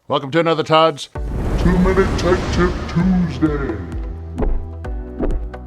Welcome to another Todd's 2-Minute Tech Tip Tuesday.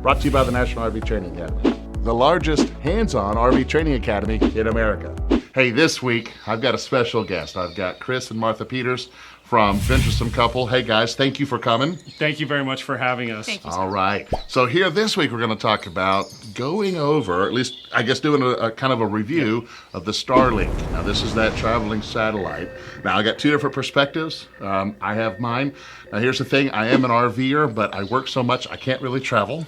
Brought to you by the National RV Training Academy, the largest hands-on RV training academy in America. Hey, this week I've got a special guest. I've got Chris and Martha Peters from Venturesome Couple. Hey guys, thank you for coming. Thank you very much for having us. Thank you. All right. So here this week we're going to talk about going over, at least I guess doing a kind of a review of the Starlink. Now this is that traveling satellite. Now I got two different perspectives. I have mine. Now here's the thing, I am an RVer, but I work so much I can't really travel.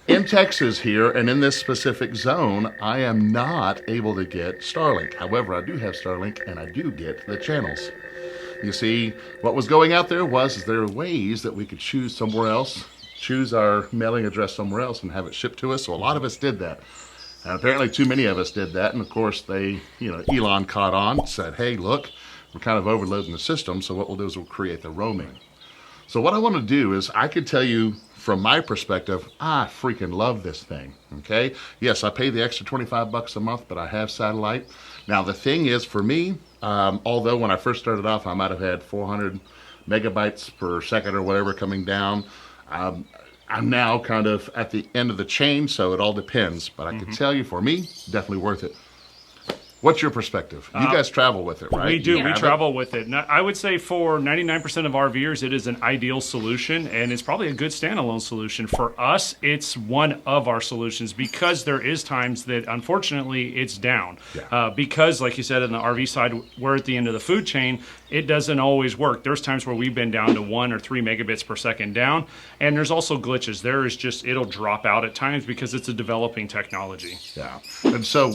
In Texas here, and in this specific zone, I am not able to get Starlink. However, I do have Starlink and I do get the channels. You see, what was going out there was there are ways that we could choose somewhere else, choose our mailing address somewhere else and have it shipped to us. So a lot of us did that. And apparently too many of us did that. And of course they, Elon caught on, said, hey, look, we're kind of overloading the system. So what we'll do is we'll create the roaming. So what I want to do is I could tell you from my perspective, I freaking love this thing, okay? Yes, I pay the extra 25 bucks a month, but I have satellite. Now the thing is for me, although when I first started off, I might have had 400 megabytes per second or whatever coming down. I'm now kind of at the end of the chain, so it all depends. But I can tell you, for me, definitely worth it. What's your perspective? You guys travel with it, right? We do. You We have travel with it. Now, I would say for 99% of RVers, it is an ideal solution, and it's probably a good standalone solution. For us, it's one of our solutions because there is times that, unfortunately, it's down. Yeah. Because, like you said, on the RV side, we're at the end of the food chain. It doesn't always work. There's times where we've been down to 1 or 3 megabits per second down, and there's also glitches. There is just, it'll drop out at times because it's a developing technology. Yeah. And so,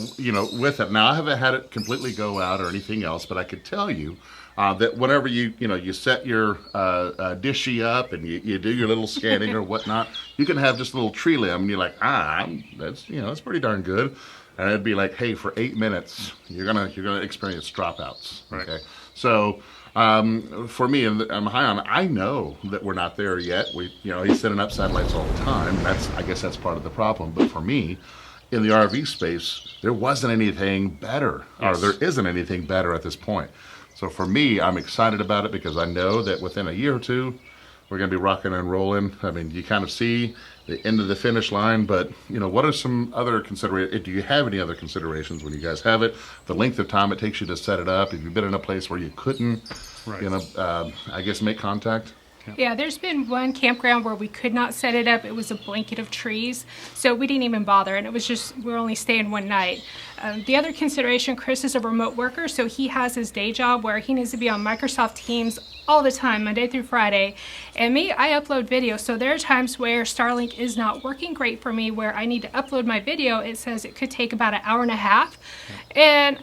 with it, now I haven't had it completely go out or anything else, but I could tell you that whenever you set your dishy up and you do your little scanning or whatnot, you can have just a little tree limb and you're like, that's pretty darn good. And it'd be like, hey, for 8 minutes, you're gonna experience dropouts. Right. Okay. So for me, and I'm high on, I know that we're not there yet. He's setting up satellites all the time. I guess that's part of the problem. But for me, in the RV space, there wasn't anything better, or there isn't anything better at this point. So for me, I'm excited about it because I know that within a year or two, we're going to be rocking and rolling. I mean, you kind of see the end of the finish line, but what are some other considerations? Do you have any other considerations when you guys have it? The length of time it takes you to set it up. Have you been in a place where you couldn't, I guess, make contact? Yeah, there's been one campground where we could not set it up. It was a blanket of trees, so we didn't even bother, and it was just, we're only staying one night. The other consideration, Chris is a remote worker, so he has his day job where he needs to be on Microsoft Teams all the time, Monday through Friday. And me, I upload video, so there are times where Starlink is not working great for me, where I need to upload my video. It says it could take about an hour and a half, and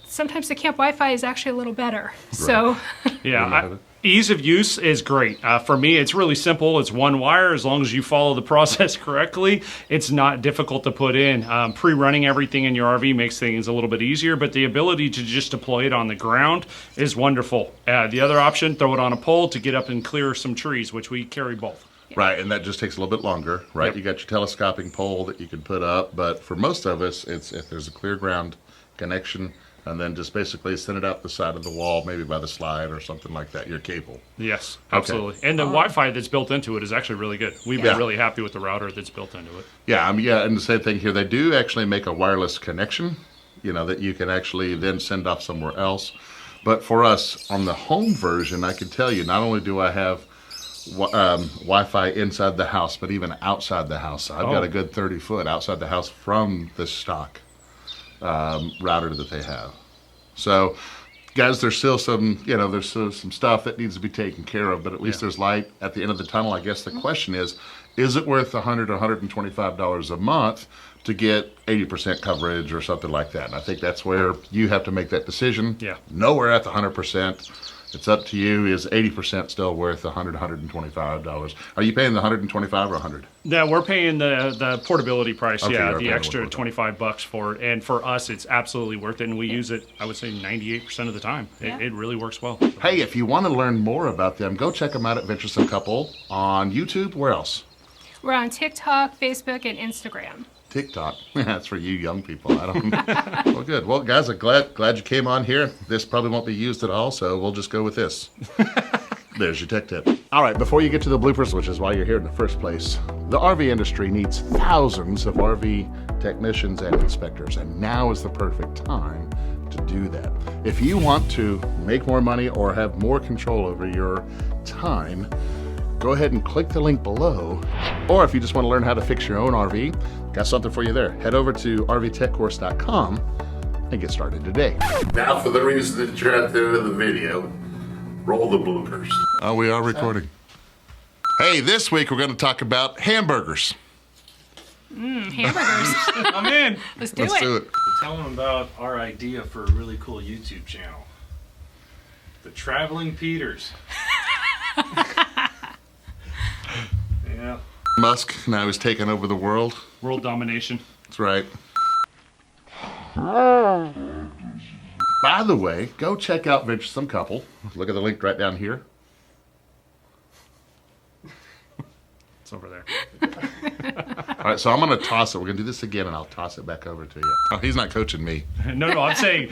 sometimes the camp Wi-Fi is actually a little better. Right. So yeah. Ease of use is great. For me, it's really simple. It's one wire. As long as you follow the process correctly, it's not difficult to put in. Pre-running everything in your RV makes things a little bit easier, but the ability to just deploy it on the ground is wonderful. The other option, throw it on a pole to get up and clear some trees, which we carry both. Right, and that just takes a little bit longer, right? Yep. You got your telescoping pole that you can put up, but for most of us, it's if there's a clear ground connection, and then just basically send it out the side of the wall, maybe by the slide or something like that, your cable. Yes, absolutely. Okay. And the Wi-Fi that's built into it is actually really good. We've been really happy with the router that's built into it. Yeah, and the same thing here. They do actually make a wireless connection, that you can actually then send off somewhere else. But for us, on the home version, I can tell you, not only do I have Wi-Fi inside the house, but even outside the house. I've got a good 30 foot outside the house from the stock router that they have. So guys, there's still some there's still some stuff that needs to be taken care of, but at least there's light at the end of the tunnel. I guess the question is it worth $100 or $125 a month to get 80% coverage or something like that? And I think that's where you have to make that decision. Nowhere at the 100%. It's up to you. Is 80% still worth $100, $125? Are you paying the $125 or $100? No, we're paying the portability price. Okay, the extra $25 for it. And for us, it's absolutely worth it. And we use it, I would say, 98% of the time. It really works well. Hey, if you want to learn more about them, go check them out at Venturesome Couple on YouTube. Where else? We're on TikTok, Facebook, and Instagram. TikTok. That's for you young people. I don't. Well, good. Well, guys, I'm glad you came on here. This probably won't be used at all, so we'll just go with this. There's your tech tip. All right, before you get to the bloopers, which is why you're here in the first place, the RV industry needs thousands of RV technicians and inspectors, and now is the perfect time to do that. If you want to make more money or have more control over your time, go ahead and click the link below. Or if you just want to learn how to fix your own RV, got something for you there. Head over to rvtechcourse.com and get started today. Now for the reason that you're at the end of the video, roll the bloopers. Oh, we are recording. Hey, this week we're going to talk about hamburgers. Hamburgers. I'm in. Let's do Let's it. do it. Tell them about our idea for a really cool YouTube channel. The Traveling Peters. Yeah. Musk now is taking over the world. World domination. That's right. By the way, go check out Venturesome Couple. Look at the link right down here. It's over there. All right, so I'm going to toss it. We're going to do this again, and I'll toss it back over to you. Oh, he's not coaching me. No, I'm saying,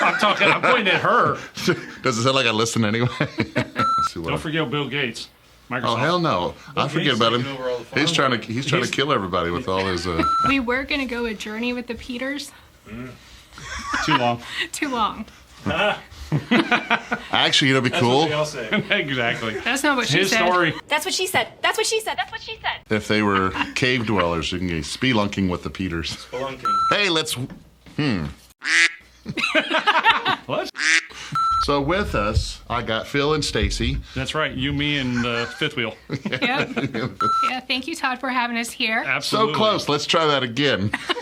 I'm pointing at her. Does it sound like I listen anyway? Let's see what Don't forget Bill Gates. Microsoft. Oh, hell no. I forget Gates about him. taking over all the He's trying to farmland. kill everybody with all his... We were going to go a journey with the Peters. Too long. Too long. Actually, it'll be That's cool what they all say. Exactly. That's not what she His said. story. That's what she said. That's what she said. That's what she said. if they were cave dwellers. You can get spelunking with the Peters. Spelunking. Hey, let's... What? So with us, I got Phil and Stacy. That's right. You, me, and the fifth wheel. Yep. Yeah, thank you, Todd, for having us here. So Absolutely. close. Let's try that again.